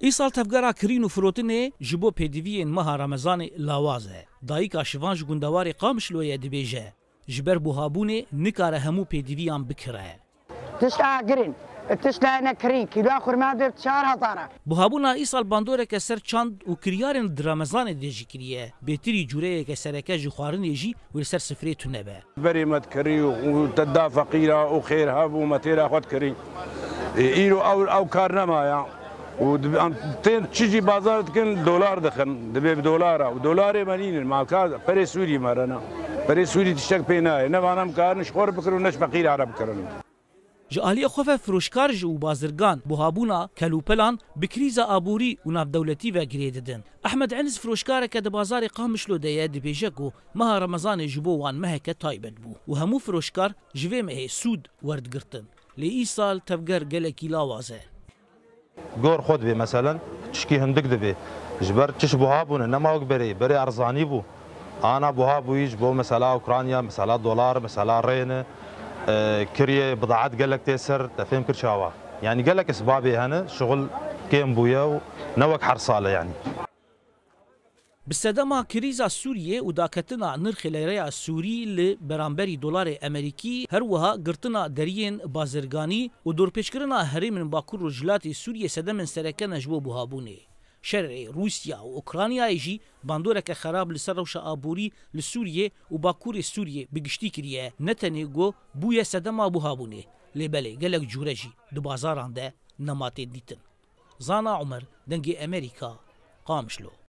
ایسال تفگرا کرین و فروتنه جبو پدیوین مها رمضان لاوازه. دایکا شوان جگوندوار قامشلویه دبیجه. جبر بوهابونه نکاره همو پدیویان بکره. تشتا گرین. تشتانا كرين كيلو آخر ما درت شهر هزارة. بوهابونا ایسال باندوره که سر چند و کریارن درامزان دیجی کریه. بهتری جوره که سرکه جخوارن یجی و سر سفره تونه به. بريمت كري وتدا فقيرة وخير هاب ومتيرا خد كري. إيرو أو كارنما يا. وتين تيجي بازار تكن دولار دخن دبي بدولار ودولار مالين مع كذا بري سوري مرنا. بري سوري تشتك بيناي. نبغى نمكارنش خور بكرو نش فقير عرب كرنا. جالی خوف فروشکار جو بازرگان بوهابونا کلوپلان بکریزا آبوری و نافدولتی و گریددن. احمد عنز فروشکار که د بازار قامشلو دیه دبیجکو مها رمضان جبو وان مهک تایبت بو و همو فروشکار جوه مه سود ورد گرتن. لی ایسال تفگر گلکی لاوازه. گور خود بی مثلا تشکی هندک دبی جبر تش بوهابونه نماوک بری ارزانی بو. آنا بوهابویج بو مثلا اوکرانیا مثلا دلار مثلا رینه. كريه بضاعات قال لك تيسر تفهم كرشاوه يعني قال لك اسبابي هنا شغل كيم بويا ونوك حرصاله يعني بالسدما كريزا سوريا وداكتنا نرخ ليريا السوري لبرامبري دولار امريكي هروها قرتنا درين بازرگاني ودور بيشكرنا هري من باكور رجلات سوريا سدا من سركنا جبو بوهابوني شرعي روسيا واوكرانيا يجي باندورك خراب لسروش ابوري لسوريا وباكور سوريا بگشتي كريه نتنيغو بويا سدما بوهابوني لبلي قالك جورجي دو بازاران ده نماتي ديتن زانا عمر دنجي امريكا قامشلو